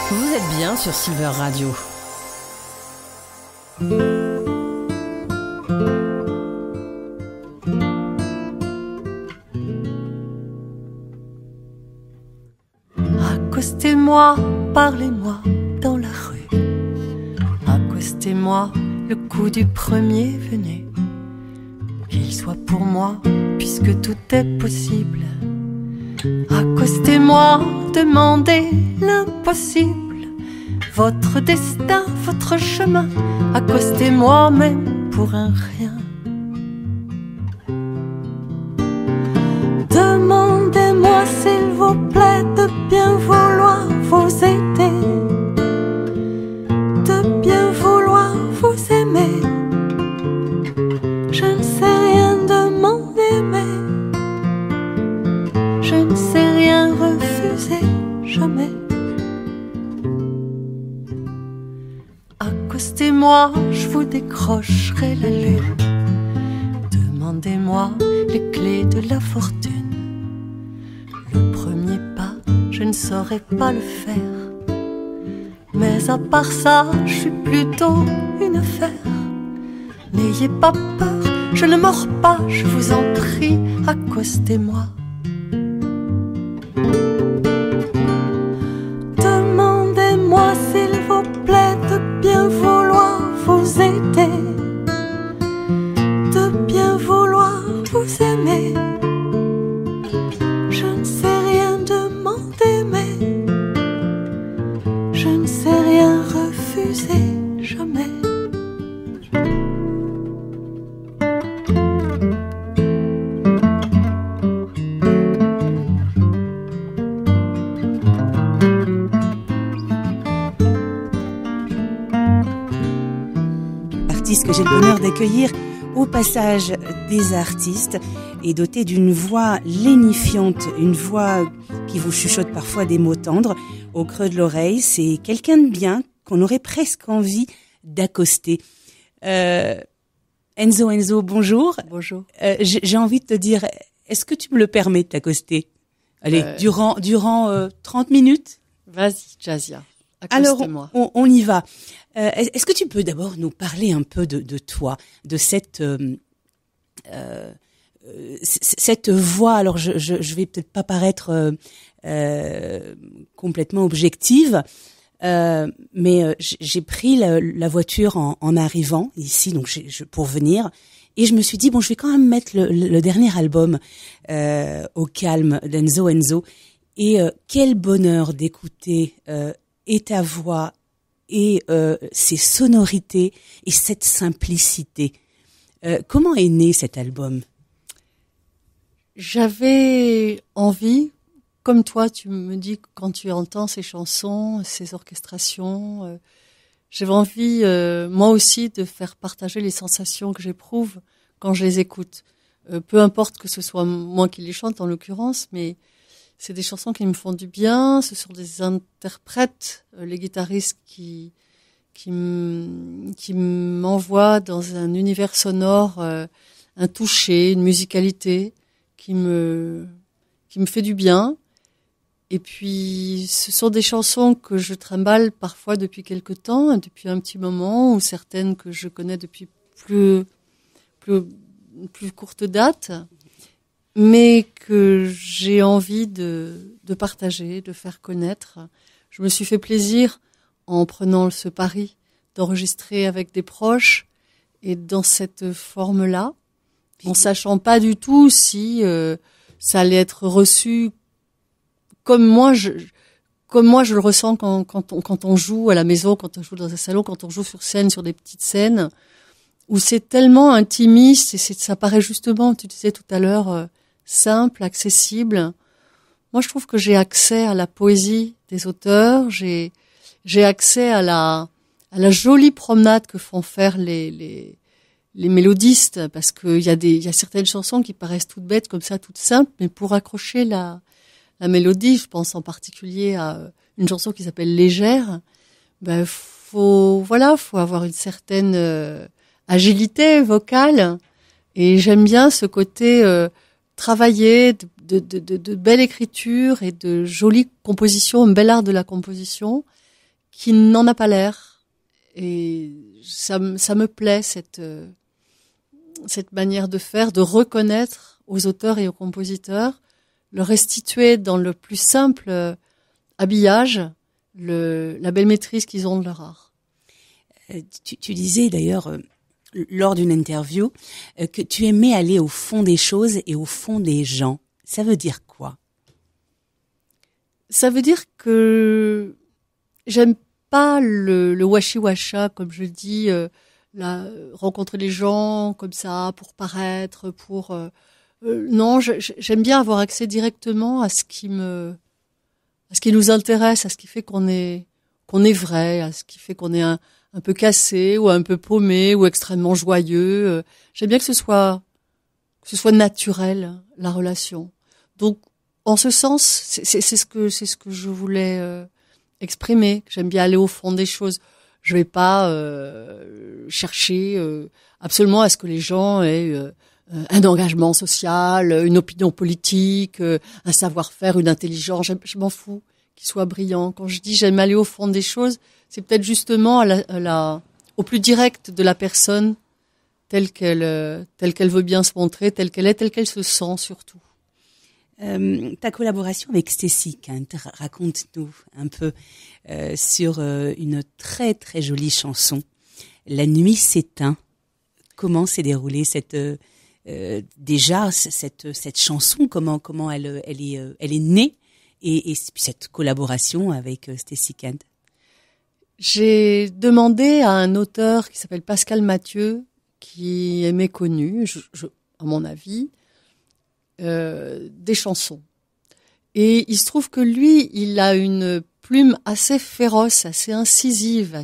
Vous êtes bien sur Silver Radio. Accostez-moi, parlez-moi dans la rue. Accostez-moi, le coup du premier venu. Qu'il soit pour moi, puisque tout est possible. Accostez-moi, demandez l'impossible. Votre destin, votre chemin. Accostez-moi même pour un rien. Demandez-moi s'il vous plaît de bien vouloir vous aider, de bien vouloir vous aimer. Je ne sais rien demander, mais je ne sais rien refuser, jamais. Accostez-moi, je vous décrocherai la lune. Demandez-moi les clés de la fortune. Le premier pas, je ne saurais pas le faire. Mais à part ça, je suis plutôt une affaire. N'ayez pas peur, je ne mords pas, je vous en prie, accostez-moi. Demandez-moi s'il vous plaît de bien vouloir vous aider, de bien vouloir vous aimer. Je ne sais rien demander, mais je ne sais rien refuser, jamais. Que j'ai le bonheur d'accueillir au passage des artistes et doté d'une voix lénifiante, une voix qui vous chuchote parfois des mots tendres au creux de l'oreille. C'est quelqu'un de bien qu'on aurait presque envie d'accoster. Enzo, bonjour. Bonjour. J'ai envie de te dire, est-ce que tu me le permets de t'accoster? Allez, durant 30 minutes. Vas-y, Jazia. Alors, on y va. Est-ce que tu peux d'abord nous parler un peu de toi, de cette voix? Alors, je vais peut-être pas paraître complètement objective, mais j'ai pris la voiture en arrivant ici, donc pour venir, et je me suis dit bon, je vais quand même mettre le dernier album au calme d'Enzo Enzo, et quel bonheur d'écouter et ta voix et ses sonorités et cette simplicité. Comment est né cet album? J'avais envie, comme toi, tu me dis quand tu entends ces chansons, ces orchestrations, j'avais envie, moi aussi, de faire partager les sensations que j'éprouve quand je les écoute. Peu importe que ce soit moi qui les chante en l'occurrence, mais c'est des chansons qui me font du bien. Ce sont des interprètes, les guitaristes qui m'envoient dans un univers sonore, un toucher, une musicalité qui me fait du bien. Et puis, ce sont des chansons que je trimballe parfois depuis quelque temps, depuis un petit moment, ou certaines que je connais depuis plus courte date, mais que j'ai envie de partager, de faire connaître. Je me suis fait plaisir en prenant ce pari d'enregistrer avec des proches et dans cette forme-là, en sachant pas du tout si ça allait être reçu comme moi je le ressens quand on joue à la maison, quand on joue dans un salon, quand on joue sur scène, sur des petites scènes, où c'est tellement intimiste et ça paraît justement, tu disais tout à l'heure, simple, accessible. Moi, je trouve que j'ai accès à la poésie des auteurs, j'ai accès à la jolie promenade que font faire les mélodistes, parce qu'il y a certaines chansons qui paraissent toutes bêtes comme ça, toutes simples, mais pour accrocher la mélodie, je pense en particulier à une chanson qui s'appelle Légère, faut avoir une certaine agilité vocale, et j'aime bien ce côté travailler de belle écriture et de jolie composition, un bel art de la composition. qui n'en a pas l'air. Et ça me plaît, cette manière de faire, de reconnaître aux auteurs et aux compositeurs, leur restituer dans le plus simple habillage la belle maîtrise qu'ils ont de leur art. Tu disais d'ailleurs lors d'une interview que tu aimais aller au fond des choses et au fond des gens. Ça veut dire quoi? Ça veut dire que j'aime pas le washi-washa, comme je dis, rencontrer les gens comme ça pour paraître, non, j'aime bien avoir accès directement à ce qui nous intéresse, à ce qui fait qu'on est vrai, à ce qui fait qu'on est un peu cassé ou un peu paumé ou extrêmement joyeux. J'aime bien que ce soit naturel, la relation. Donc, en ce sens, c'est ce que je voulais exprimer. J'aime bien aller au fond des choses. Je vais pas chercher absolument à ce que les gens aient un engagement social, une opinion politique, un savoir-faire, une intelligence. Je m'en fous qu'ils soient brillants. Quand je dis j'aime aller au fond des choses, c'est peut-être justement au plus direct de la personne, telle qu'elle veut bien se montrer, telle qu'elle est, telle qu'elle se sent surtout. Ta collaboration avec Stécie Kent, raconte-nous un peu sur une très très jolie chanson. La nuit s'éteint. Comment s'est déroulée cette chanson? Comment elle est née et puis cette collaboration avec Stécie Kent? J'ai demandé à un auteur qui s'appelle Pascal Mathieu, qui est méconnu, à mon avis, des chansons. Et il se trouve que lui, il a une plume assez féroce, assez incisive,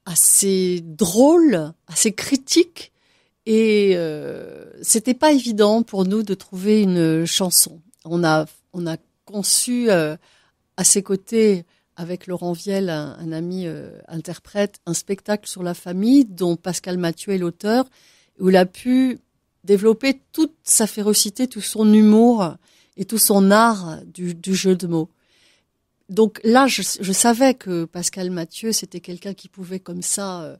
assez drôle, assez critique. Et c'était pas évident pour nous de trouver une chanson. On a conçu à ses côtés, avec Laurent Viel, un ami interprète, un spectacle sur la famille dont Pascal Mathieu est l'auteur, où il a pu développer toute sa férocité, tout son humour et tout son art du jeu de mots. Donc là, je savais que Pascal Mathieu, c'était quelqu'un qui pouvait comme ça.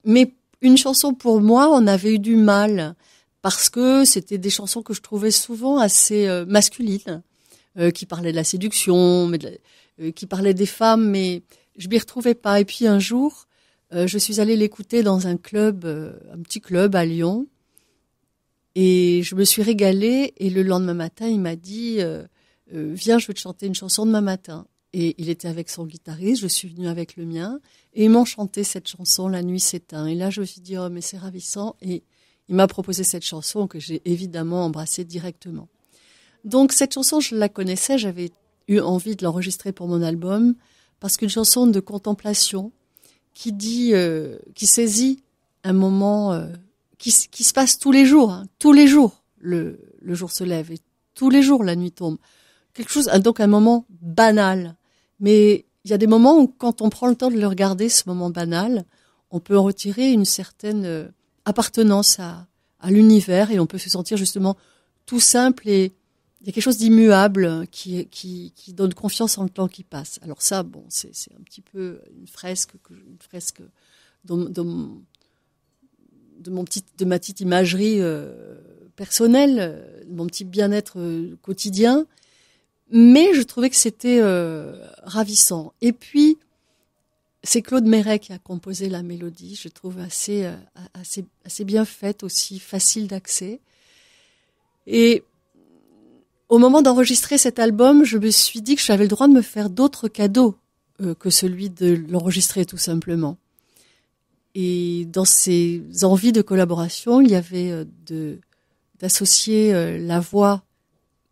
Mais une chanson pour moi, on avait eu du mal parce que c'était des chansons que je trouvais souvent assez masculines, qui parlaient de la séduction, qui parlaient des femmes, mais je m'y retrouvais pas. Et puis un jour, je suis allée l'écouter dans un club, un petit club à Lyon. Et je me suis régalée, et le lendemain matin, il m'a dit viens, je veux te chanter une chanson demain matin. Et il était avec son guitariste, je suis venue avec le mien, et ils m'ont chanté cette chanson, La nuit s'éteint. Et là, je me suis dit, oh, mais c'est ravissant. Et il m'a proposé cette chanson que j'ai évidemment embrassée directement. Donc cette chanson, je la connaissais, j'avais eu envie de l'enregistrer pour mon album, parce qu'une chanson de contemplation qui saisit un moment qui se passe tous les jours, hein. Tous les jours, le jour se lève et tous les jours la nuit tombe. Quelque chose, donc un moment banal. Mais il y a des moments où, quand on prend le temps de le regarder, ce moment banal, on peut en retirer une certaine appartenance à l'univers, et on peut se sentir justement tout simple, et il y a quelque chose d'immuable qui donne confiance en le temps qui passe. Alors ça, bon, c'est un petit peu une fresque de ma petite imagerie personnelle, de mon petit bien-être quotidien. Mais je trouvais que c'était ravissant. Et puis, c'est Claude Méret qui a composé la mélodie, je trouve assez bien faite, aussi facile d'accès. Et au moment d'enregistrer cet album, je me suis dit que j'avais le droit de me faire d'autres cadeaux que celui de l'enregistrer tout simplement. Et dans ces envies de collaboration, il y avait d'associer la voix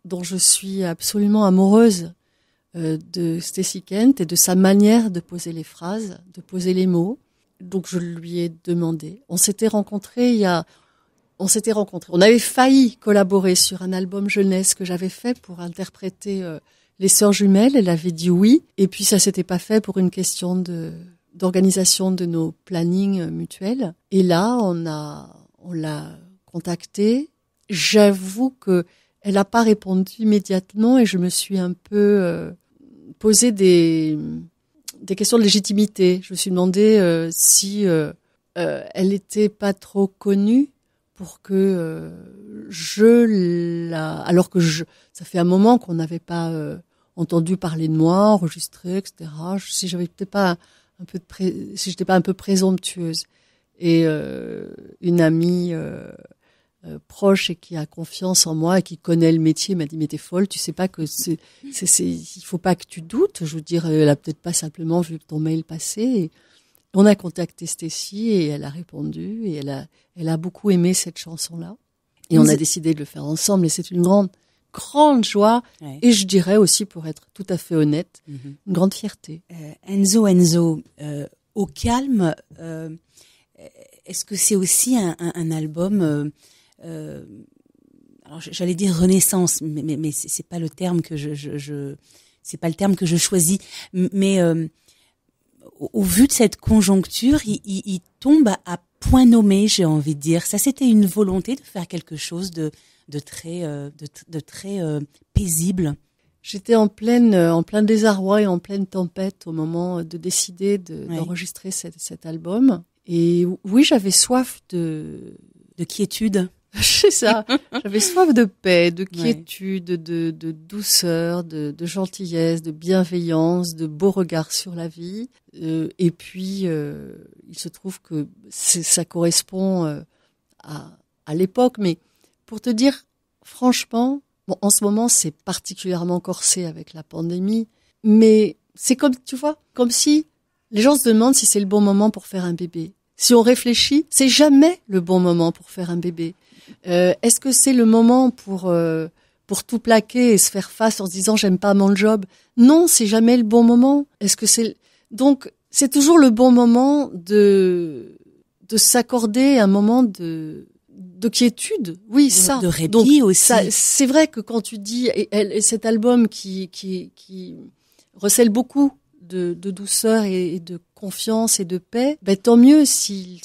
dont je suis absolument amoureuse de Stécie Kent et de sa manière de poser les phrases, de poser les mots. Donc je lui ai demandé. On s'était rencontrés. On avait failli collaborer sur un album jeunesse que j'avais fait pour interpréter les Sœurs Jumelles. Elle avait dit oui. Et puis ça s'était pas fait pour une question d'organisation de nos plannings mutuels. Et là, on l'a contactée. J'avoue que elle n'a pas répondu immédiatement, et je me suis un peu posé des questions de légitimité. Je me suis demandé si elle n'était pas trop connue pour que alors que ça fait un moment qu'on n'avait pas entendu parler de moi, enregistré, etc. Si j'avais peut-être pas si j'étais pas un peu présomptueuse. Et une amie proche et qui a confiance en moi et qui connaît le métier m'a dit mais t'es folle, tu sais pas que il faut pas que tu doutes. Je veux dire, elle a peut-être pas simplement vu ton mail passer. Et on a contacté Stécie et elle a répondu et elle a beaucoup aimé cette chanson-là. Et on a décidé de le faire ensemble et c'est une grande joie. Ouais. Et je dirais aussi, pour être tout à fait honnête, une grande fierté. Enzo, au calme, est-ce que c'est aussi un album alors j'allais dire renaissance, mais c'est pas le terme que c'est pas le terme que je choisis. Mais au vu de cette conjoncture, il tombe à point nommé, j'ai envie de dire. Ça, c'était une volonté de faire quelque chose de très paisible. J'étais en plein désarroi et en pleine tempête au moment de décider d'enregistrer cet album. Et oui, j'avais soif de quiétude. C'est ça. J'avais soif de paix, de quiétude, de douceur, de gentillesse, de bienveillance, de beaux regards sur la vie. Et puis, il se trouve que ça correspond à l'époque. Mais pour te dire, franchement, bon, en ce moment, c'est particulièrement corsé avec la pandémie. Mais c'est comme, tu vois, comme si les gens se demandent si c'est le bon moment pour faire un bébé. Si on réfléchit, c'est jamais le bon moment pour faire un bébé. Est-ce que c'est le moment pour tout plaquer et se faire face en se disant j'aime pas mon job? Non, c'est jamais le bon moment. Donc c'est toujours le bon moment de s'accorder un moment de quiétude. Oui, ça. De répit. Donc, aussi. C'est vrai que quand tu dis cet album qui recèle beaucoup de douceur et de confiance et de paix, ben tant mieux si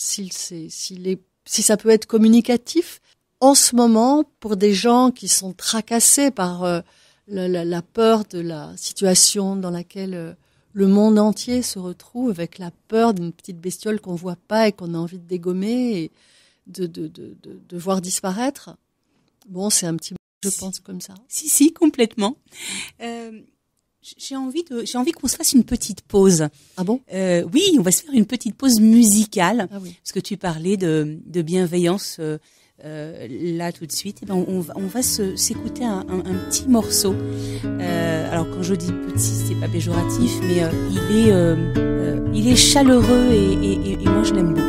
ça peut être communicatif. En ce moment, pour des gens qui sont tracassés par la peur de la situation dans laquelle le monde entier se retrouve, avec la peur d'une petite bestiole qu'on voit pas et qu'on a envie de dégommer et de voir disparaître. Bon, c'est un petit peu, je pense, comme ça. Si, complètement. J'ai envie qu'on se fasse une petite pause. Ah bon? Oui, on va se faire une petite pause musicale. Ah oui. Parce que tu parlais de bienveillance là tout de suite. Et ben on va s'écouter un petit morceau. Alors quand je dis petit, c'est pas péjoratif, mais il est chaleureux et moi je l'aime beaucoup.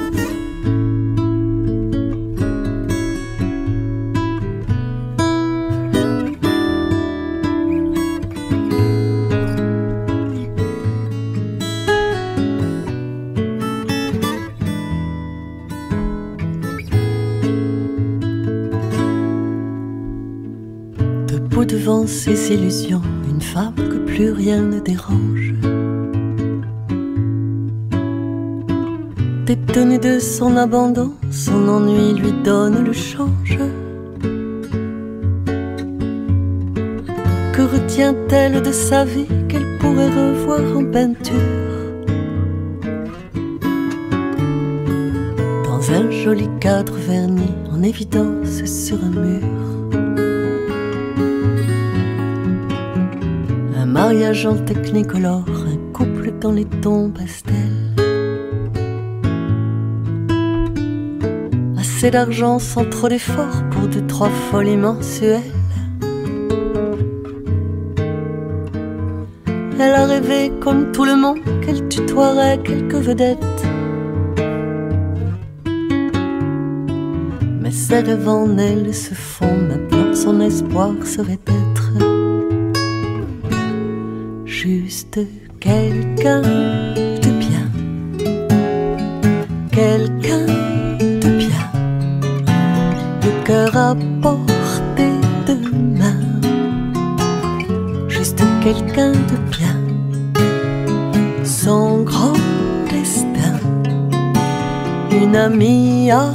Devant ses illusions, une femme que plus rien ne dérange, détenue de son abandon, son ennui lui donne le change. Que retient-elle de sa vie qu'elle pourrait revoir en peinture, dans un joli cadre verni en évidence sur un mur? Un mariage en technicolore, un couple dans les tons pastels. Assez d'argent sans trop d'efforts pour 2-3 folies mensuelles. Elle a rêvé comme tout le monde qu'elle tutoierait quelques vedettes. Mais ses rêves en elle se font maintenant, son espoir serait d'être juste quelqu'un de bien, quelqu'un de bien, le cœur à portée de main, juste quelqu'un de bien, son grand destin, une amie à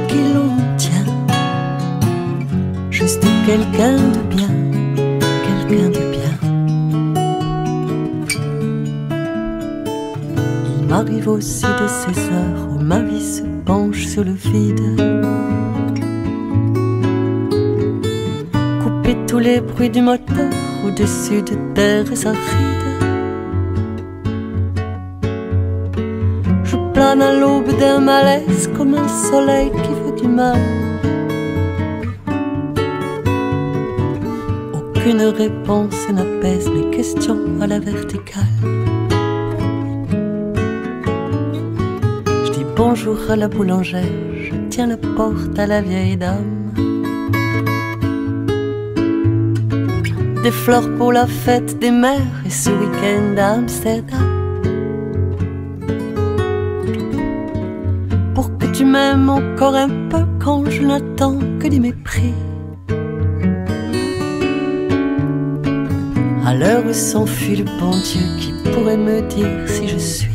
qui l'on tient, juste quelqu'un de bien, quelqu'un de bien. m'arrive aussi de ces heures où ma vie se penche sur le vide. Couper tous les bruits du moteur au-dessus de terres arides. Je plane à l'aube d'un malaise comme un soleil qui veut du mal. Aucune réponse n'apaise mes questions à la verticale. Je dis bonjour à la boulangère, je tiens la porte à la vieille dame. Des fleurs pour la fête des mères et ce week-end à Amsterdam. Pour que tu m'aimes encore un peu quand je n'attends que du mépris. À l'heure où s'enfuit le bon Dieu, qui pourrait me dire si je suis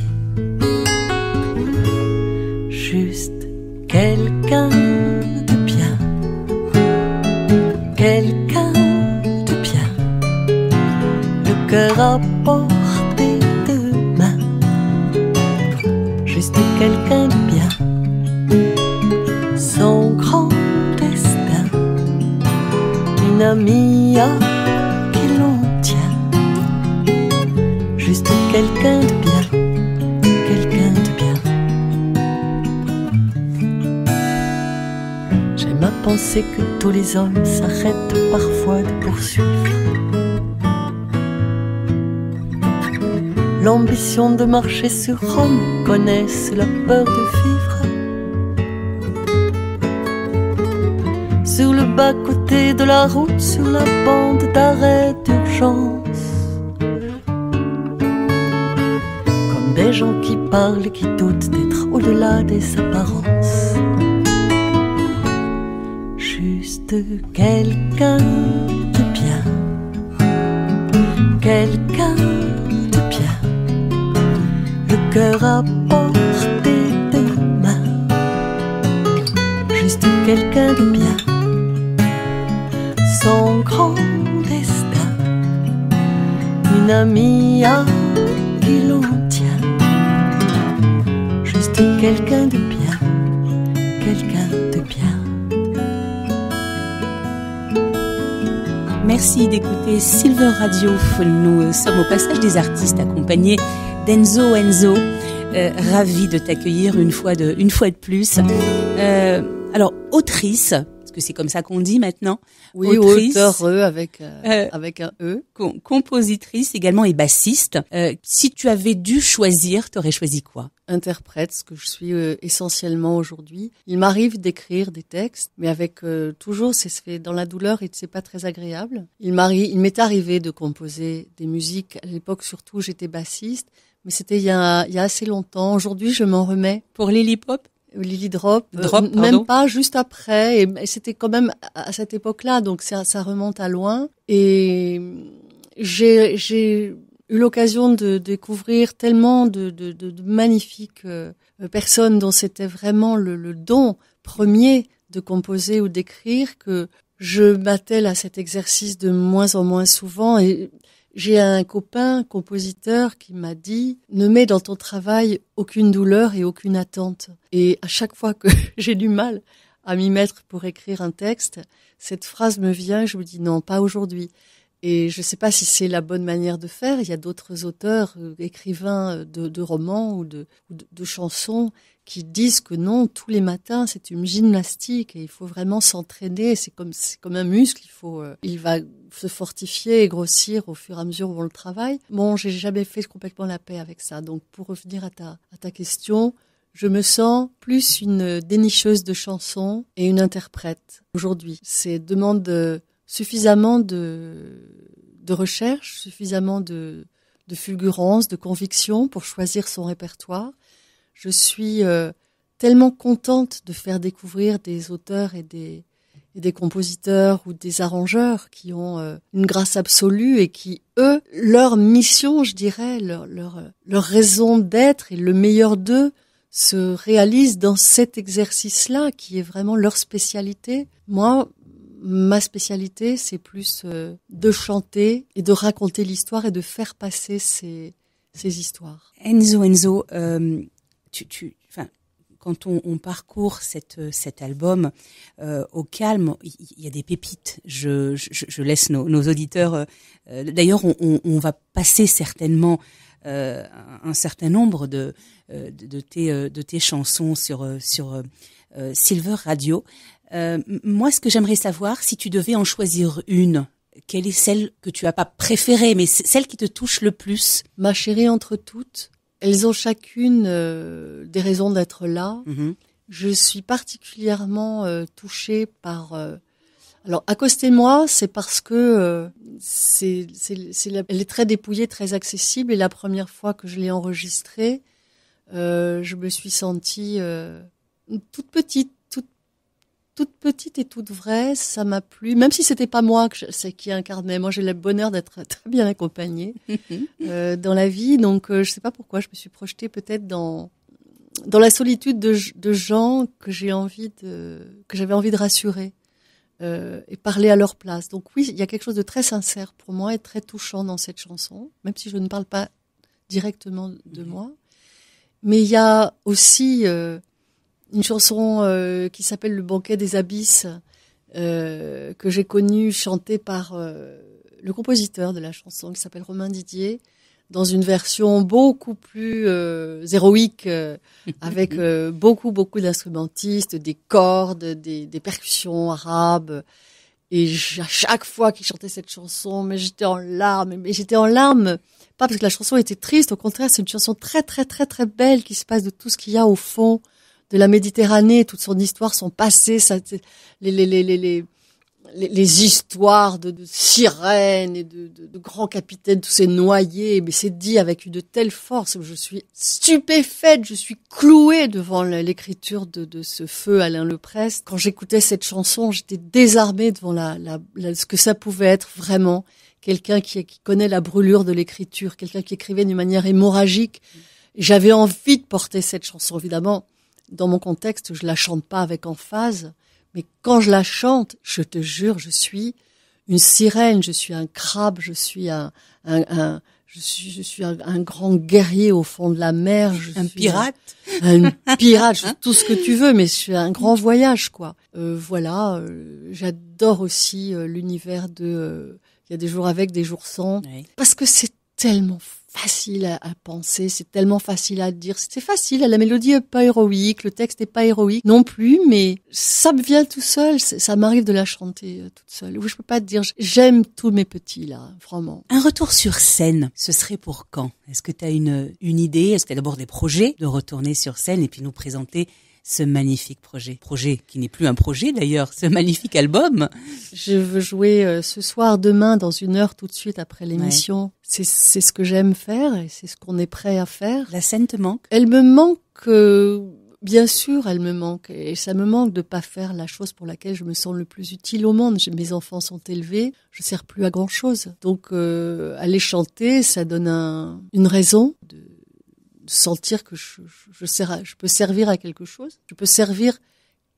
juste quelqu'un de bien, quelqu'un de bien, le cœur à portée de main, juste quelqu'un de bien, son grand destin, une amie à qui l'on tient, juste quelqu'un de bien, quelqu'un de bien. J'aime à penser que tous les hommes s'arrêtent parfois de poursuivre l'ambition de marcher sur Rome, connaissent la peur de vivre sur le bas-côté de la route, sur la bande d'arrêt d'urgence, comme des gens qui parlent et qui doutent d'être au-delà des apparences. Juste quelqu'un de bien, quelqu'un de bien, le cœur à portée de main, juste quelqu'un de bien, son grand destin, une amie à qui l'on tient, juste quelqu'un de bien, quelqu'un de bien. Merci d'écouter Silver Radio. Nous sommes au passage des artistes accompagnés d'Enzo Enzo. Ravi de t'accueillir une fois de plus. Alors, autrice, parce que c'est comme ça qu'on dit maintenant. Oui, autrice, auteur avec un E. Compositrice également et bassiste. Si tu avais dû choisir, t'aurais choisi quoi? Interprète, ce que je suis essentiellement aujourd'hui. Il m'arrive d'écrire des textes, mais avec toujours, c'est fait dans la douleur et c'est pas très agréable. Il m'est arrivé de composer des musiques. À l'époque, surtout, j'étais bassiste, mais c'était il y a assez longtemps. Aujourd'hui, je m'en remets. Pour Lily Pop? Lily Drop, même pas juste après, et c'était quand même à cette époque-là, donc ça remonte à loin. Et j'ai eu l'occasion de découvrir tellement de magnifiques personnes dont c'était vraiment le don premier de composer ou d'écrire, que je m'attelle à cet exercice de moins en moins souvent. Et j'ai un copain compositeur qui m'a dit « Ne mets dans ton travail aucune douleur et aucune attente ». Et à chaque fois que j'ai du mal à m'y mettre pour écrire un texte, cette phrase me vient et je me dis « Non, pas aujourd'hui ». Et je ne sais pas si c'est la bonne manière de faire. Il y a d'autres auteurs, écrivains de romans ou de chansons qui disent que non, tous les matins, c'est une gymnastique et il faut vraiment s'entraîner. C'est comme un muscle, il va se fortifier et grossir au fur et à mesure où on le travaille. Bon, j'ai jamais fait complètement la paix avec ça. Donc, pour revenir à ta question, je me sens plus une dénicheuse de chansons et une interprète aujourd'hui. C'est demande suffisamment de recherche, suffisamment de fulgurance, de conviction pour choisir son répertoire. Je suis tellement contente de faire découvrir des auteurs et des compositeurs ou des arrangeurs qui ont une grâce absolue et qui, eux, leur mission, je dirais, leur raison d'être et le meilleur d'eux se réalise dans cet exercice-là qui est vraiment leur spécialité. Moi, ma spécialité, c'est plus de chanter et de raconter l'histoire et de faire passer ces ces histoires. Enzo, enfin, quand on parcourt cet album au calme, il y a des pépites. Je laisse nos auditeurs. D'ailleurs, on va passer certainement un certain nombre de tes chansons sur Silver Radio. Moi, ce que j'aimerais savoir, si tu devais en choisir une, quelle est celle que tu as pas préférée, mais celle qui te touche le plus? Ma chérie entre toutes, elles ont chacune des raisons d'être là. Mm-hmm. Je suis particulièrement touchée par... alors, Accostez-moi, c'est parce que elle est très dépouillée, très accessible. Et la première fois que je l'ai enregistrée, je me suis sentie toute petite et toute vraie. Ça m'a plu, même si c'était pas moi qui incarnait. Moi, j'ai le bonheur d'être très bien accompagnée dans la vie. Donc, je sais pas pourquoi, je me suis projetée peut-être dans la solitude de gens que j'avais envie de rassurer. Et parler à leur place. Donc oui, il y a quelque chose de très sincère pour moi et très touchant dans cette chanson, même si je ne parle pas directement de moi. Mais il y a aussi une chanson qui s'appelle Le banquet des abysses, que j'ai connue chantée par le compositeur de la chanson, qui s'appelle Romain Didier, dans une version beaucoup plus héroïque, avec beaucoup d'instrumentistes, des cordes, des percussions arabes. Et à chaque fois qu'il chantait cette chanson, mais j'étais en larmes, pas parce que la chanson était triste, au contraire, c'est une chanson très très très très belle qui se passe de tout ce qu'il y a au fond de la Méditerranée, toute son histoire, son passé, les histoires de sirènes et de grands capitaines, tous ces noyés, mais c'est dit avec une telle force. Je suis stupéfaite, je suis clouée devant l'écriture de ce feu Alain Leprest. Quand j'écoutais cette chanson, j'étais désarmée devant ce que ça pouvait être vraiment. Quelqu'un qui connaît la brûlure de l'écriture, quelqu'un qui écrivait d'une manière hémorragique. J'avais envie de porter cette chanson, évidemment. Dans mon contexte, je la chante pas avec emphase. Mais quand je la chante, je te jure, je suis une sirène, je suis un crabe, je suis un grand guerrier au fond de la mer. Un pirate. Un pirate, tout ce que tu veux, mais je suis un grand voyage, quoi. Voilà, j'adore aussi l'univers de il y a des jours avec, des jours sans. Oui. Parce que c'est tellement facile à penser, c'est tellement facile à dire. C'est facile, la mélodie est pas héroïque, le texte est pas héroïque non plus, mais ça me vient tout seul, ça m'arrive de la chanter toute seule. Oui, je peux pas te dire, j'aime tous mes petits là, vraiment. Un retour sur scène, ce serait pour quand? Est-ce que tu as une idée? Est-ce que tu as d'abord des projets de retourner sur scène et puis nous présenter ce magnifique projet qui n'est plus un projet d'ailleurs, ce magnifique album? Je veux jouer ce soir, demain, dans 1 heure, tout de suite après l'émission. Ouais. C'est ce que j'aime faire et c'est ce qu'on est prêt à faire. La scène te manque? Elle me manque, bien sûr, elle me manque. Et ça me manque de pas faire la chose pour laquelle je me sens le plus utile au monde. Mes enfants sont élevés, je sers plus à grand chose. Donc, aller chanter, ça donne une raison de sentir que je peux servir à quelque chose. Je peux servir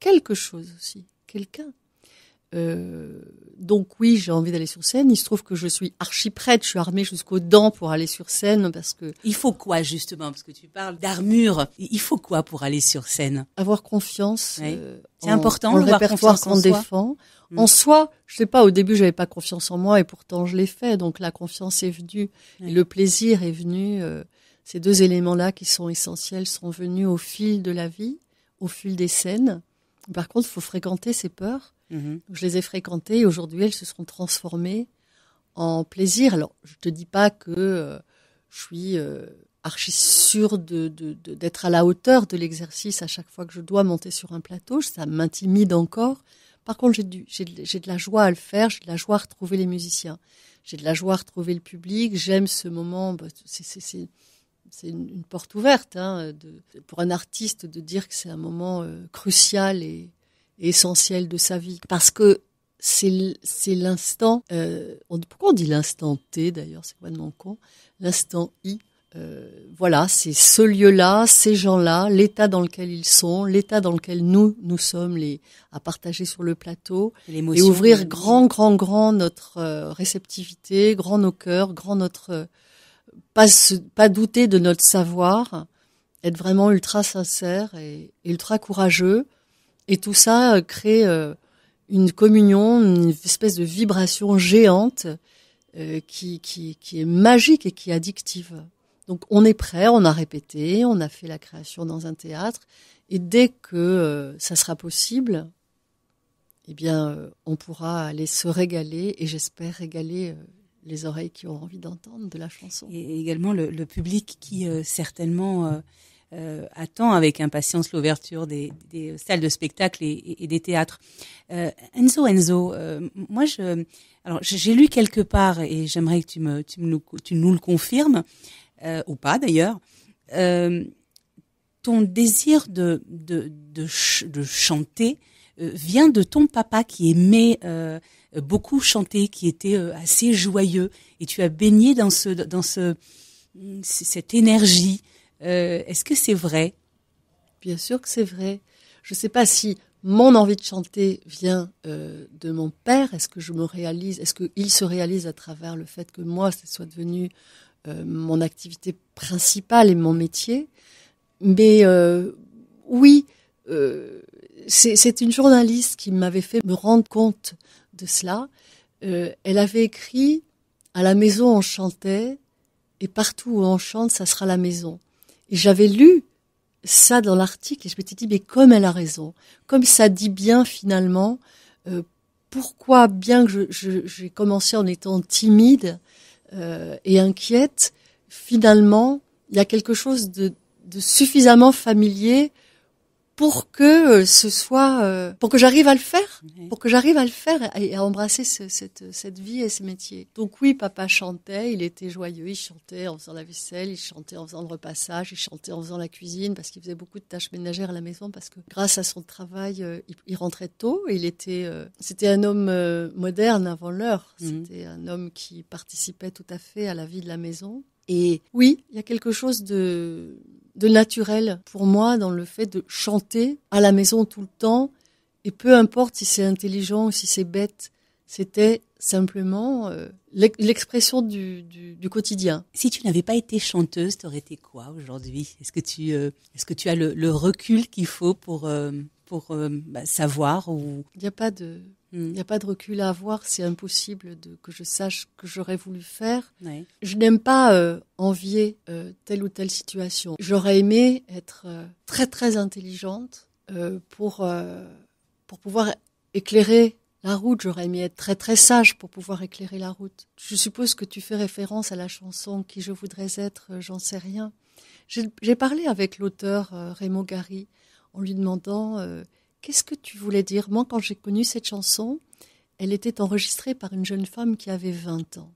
quelque chose aussi, quelqu'un. Donc oui, j'ai envie d'aller sur scène. Il se trouve que je suis archi prête, je suis armée jusqu'aux dents pour aller sur scène parce que... Il faut quoi justement? Parce que tu parles d'armure. Il faut quoi pour aller sur scène? Avoir confiance. Oui. C'est important, le répertoire qu'on défend. En soi, je sais pas, au début j'avais pas confiance en moi et pourtant je l'ai fait. Donc la confiance est venue et le plaisir est venu. Ces 2 éléments-là qui sont essentiels sont venus au fil de la vie, au fil des scènes. Par contre, il faut fréquenter ces peurs. Donc, je les ai fréquentées et aujourd'hui, elles se seront transformées en plaisir. Alors, je te dis pas que je suis archi sûre d'être à la hauteur de l'exercice à chaque fois que je dois monter sur un plateau. Ça m'intimide encore. Par contre, j'ai de la joie à le faire. J'ai de la joie à retrouver les musiciens. J'ai de la joie à retrouver le public. J'aime ce moment. C'est une porte ouverte pour un artiste de dire que c'est un moment crucial et essentiel de sa vie. Parce que c'est l'instant... pourquoi on dit l'instant T d'ailleurs? C'est complètement con. L'instant I. Voilà, c'est ce lieu-là, ces gens-là, l'état dans lequel ils sont, l'état dans lequel nous sommes à partager sur le plateau. Et ouvrir grand notre réceptivité, grand nos cœurs, grand notre... pas douter de notre savoir, être vraiment ultra sincère et ultra courageux. Et tout ça crée une communion, une espèce de vibration géante qui est magique et qui est addictive. Donc on est prêt, on a répété, on a fait la création dans un théâtre, et dès que ça sera possible, eh bien on pourra aller se régaler, et j'espère régaler les oreilles qui ont envie d'entendre de la chanson. Et également le public qui certainement attend avec impatience l'ouverture des salles de spectacle et des théâtres. Enzo, moi j'ai lu quelque part, et j'aimerais que tu nous le confirmes, ou pas d'ailleurs, ton désir de chanter vient de ton papa qui aimait beaucoup chanter, qui était assez joyeux, et tu as baigné dans cette énergie. Est-ce que c'est vrai? Bien sûr que c'est vrai. Je ne sais pas si mon envie de chanter vient de mon père. Est-ce qu'il se réalise à travers le fait que moi, ça soit devenu mon activité principale et mon métier? Mais oui, c'est une journaliste qui m'avait fait me rendre compte de cela. Elle avait écrit « À la maison, on chantait, et partout où on chante, ça sera la maison ». Et j'avais lu ça dans l'article et je m'étais dit, mais comme elle a raison, comme ça dit bien finalement, pourquoi bien que j'ai commencé en étant timide et inquiète, finalement, il y a quelque chose de suffisamment familier pour que pour que j'arrive à le faire, et à embrasser cette vie et ce métier. Donc oui, papa chantait, il était joyeux, il chantait en faisant la vaisselle, il chantait en faisant le repassage, il chantait en faisant la cuisine, parce qu'il faisait beaucoup de tâches ménagères à la maison, parce que grâce à son travail, il rentrait tôt, et c'était un homme moderne avant l'heure, c'était un homme qui participait tout à fait à la vie de la maison. Et oui, il y a quelque chose de naturel pour moi dans le fait de chanter à la maison tout le temps, et peu importe si c'est intelligent ou si c'est bête, c'était simplement l'expression du quotidien. Si tu n'avais pas été chanteuse, t'aurais été quoi aujourd'hui? Est-ce que tu as le recul qu'il faut pour savoir ou... Il n'y a pas de recul à avoir, c'est impossible que je sache que j'aurais voulu faire. Ouais. Je n'aime pas envier telle ou telle situation. J'aurais aimé être très très intelligente pour pouvoir éclairer la route. J'aurais aimé être très très sage pour pouvoir éclairer la route. Je suppose que tu fais référence à la chanson « Qui je voudrais être, j'en sais rien ». J'ai parlé avec l'auteur Raymond Gary en lui demandant qu'est-ce que tu voulais dire. Moi, quand j'ai connu cette chanson, elle était enregistrée par une jeune femme qui avait 20 ans.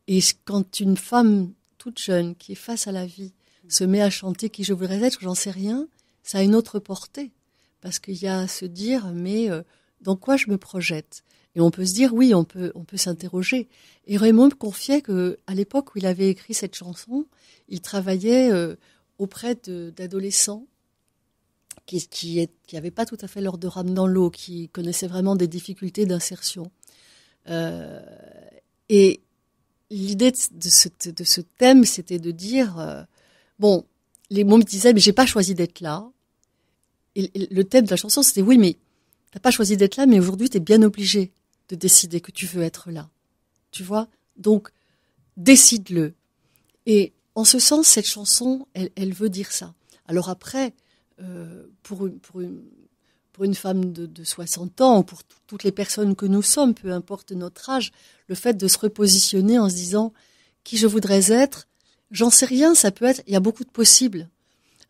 Et quand une femme toute jeune qui est face à la vie se met à chanter « Qui je voudrais être, j'en sais rien », ça a une autre portée. Parce qu'il y a à se dire « mais dans quoi je me projette ?» Et on peut se dire « oui, on peut s'interroger ». Et Raymond me confiait qu'à l'époque où il avait écrit cette chanson, il travaillait auprès d'adolescents qui n'avaient pas tout à fait leur de rame dans l'eau, qui connaissaient vraiment des difficultés d'insertion. Et l'idée de ce thème, c'était de dire, les mots me disaient, mais j'ai pas choisi d'être là. Et le thème de la chanson, c'était, oui, mais t'as pas choisi d'être là, mais aujourd'hui, t'es bien obligé de décider que tu veux être là. Tu vois? Donc, décide-le. Et en ce sens, cette chanson, elle veut dire ça. Alors après, pour une femme de 60 ans, ou pour toutes les personnes que nous sommes, peu importe notre âge, le fait de se repositionner en se disant « qui je voudrais être », j'en sais rien, ça peut être, il y a beaucoup de possibles.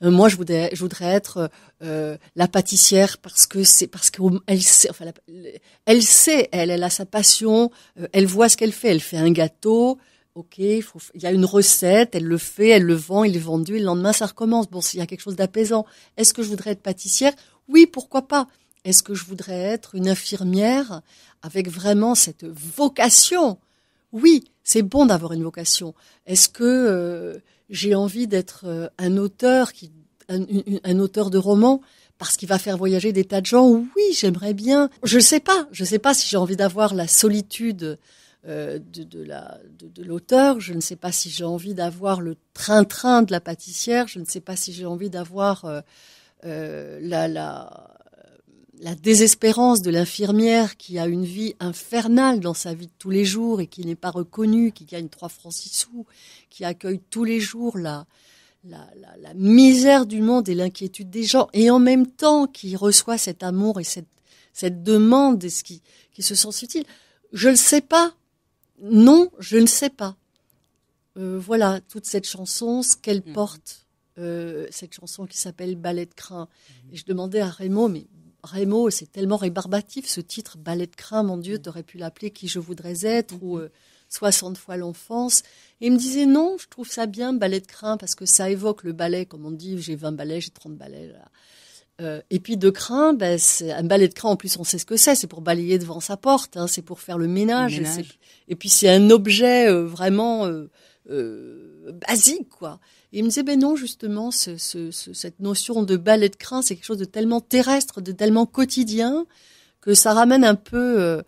Moi, je voudrais être la pâtissière parce qu'elle sait, enfin, elle a sa passion, elle voit ce qu'elle fait un gâteau. Ok, il y a une recette, elle le fait, elle le vend, il est vendu, et le lendemain ça recommence. Bon, s'il y a quelque chose d'apaisant. Est-ce que je voudrais être pâtissière? Oui, pourquoi pas. Est-ce que je voudrais être une infirmière avec vraiment cette vocation? Oui, c'est bon d'avoir une vocation. Est-ce que j'ai envie d'être un auteur de roman parce qu'il va faire voyager des tas de gens? Oui, j'aimerais bien. Je sais pas si j'ai envie d'avoir la solitude de l'auteur. Je ne sais pas si j'ai envie d'avoir le train-train de la pâtissière. Je ne sais pas si j'ai envie d'avoir la désespérance de l'infirmière qui a une vie infernale dans sa vie de tous les jours et qui n'est pas reconnue, qui gagne 3 francs 6 sous, qui accueille tous les jours la misère du monde et l'inquiétude des gens, et en même temps qui reçoit cet amour et cette demande et qui se sent utile. Je ne sais pas. Non, je ne sais pas. Voilà, toute cette chanson, ce qu'elle porte, cette chanson qui s'appelle Ballet de crin. Et je demandais à Raymond, mais Raymond, c'est tellement rébarbatif ce titre, Ballet de crin, mon Dieu, t'aurais pu l'appeler Qui je voudrais être ou 60 fois l'enfance. Et il me disait non, je trouve ça bien, Ballet de crin, parce que ça évoque le ballet, comme on dit, j'ai 20 ballets, j'ai 30 ballets. Et puis de crin, c'est un balai de crin, en plus on sait ce que c'est pour balayer devant sa porte, c'est pour faire le ménage. Et puis c'est un objet vraiment basique, quoi. Et il me disait, non, justement, cette notion de balai de crin, c'est quelque chose de tellement terrestre, de tellement quotidien, que ça ramène un peu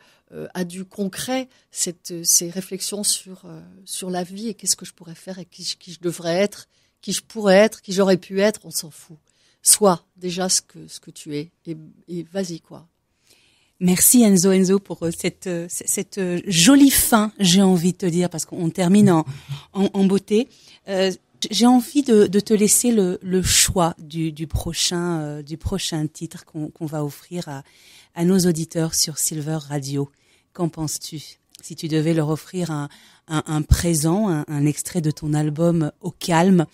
à du concret, ces réflexions sur la vie et qu'est-ce que je pourrais faire et qui je devrais être, qui je pourrais être, qui j'aurais pu être, on s'en fout. Sois déjà ce que tu es et vas-y, quoi. Merci Enzo pour cette jolie fin, j'ai envie de te dire, parce qu'on termine en beauté. J'ai envie de te laisser le choix du prochain titre qu'on va offrir à nos auditeurs sur Silver Radio. Qu'en penses-tu? Si tu devais leur offrir un présent, un extrait de ton album Au calme,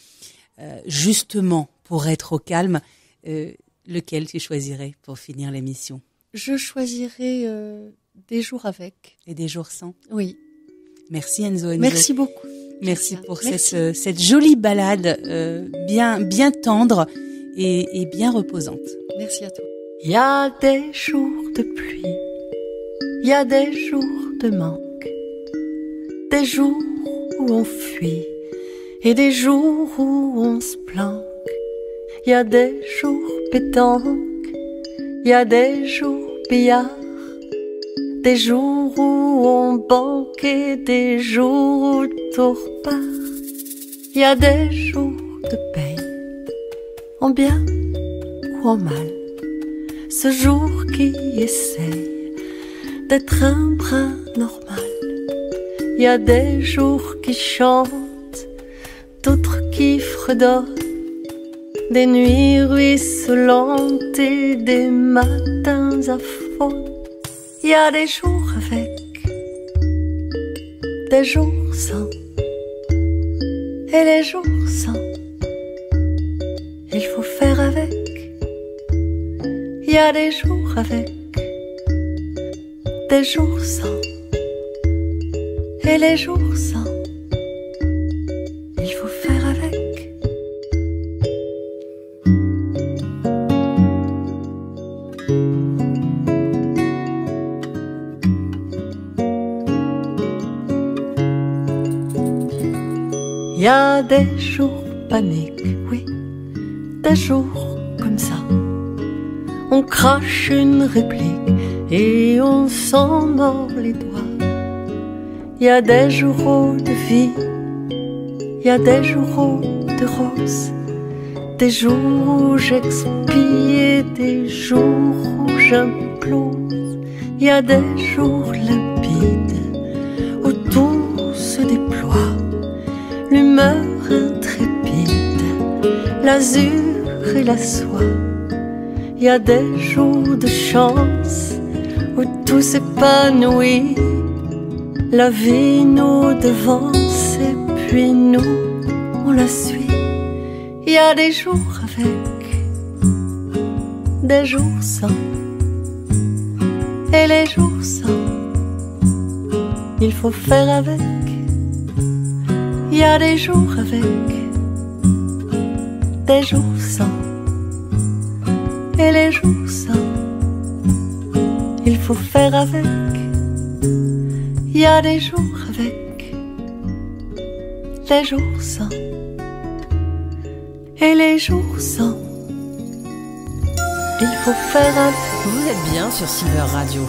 justement pour être au calme, lequel tu choisirais pour finir l'émission? Je choisirais Des jours avec. Et des jours sans? Oui. Merci Enzo. Merci beaucoup. Merci pour cette jolie balade bien tendre et bien reposante. Merci à toi. Il y a des jours de pluie, il y a des jours de manque, des jours où on fuit et des jours où on se planque. Il y a des jours pétanques, il y a des jours billards, des jours où on banque et des jours où tout repart. Il y a des jours de peine, en bien ou en mal. Ce jour qui essaye d'être un brin normal. Il y a des jours qui chantent, d'autres qui fredonnent, des nuits ruisselantes et des matins à fond. Il y a des jours avec, des jours sans, et les jours sans, il faut faire avec. Il y a des jours avec, des jours sans, et les jours sans, il faut faire avec. Il y a des jours paniques, oui, des jours comme ça. On crache une réplique et on s'en mord les doigts. Il y a des jours de vie, il y a des jours de rose, des jours où j'expie et des jours où j'implose. Il y a des jours limpides où tout se déploie, l'humeur intrépide, l'azur et la soie. Il y a des jours de chance où tout s'épanouit, la vie nous devance et puis nous, on la suit. Il y a des jours avec, des jours sans, et les jours sans, il faut faire avec. Il y a des jours avec, des jours sans, et les jours sans, il faut faire avec. Il y a des jours avec, des jours sans, et les jours sans, il faut faire avec. Vous êtes bien sur Silver Radio.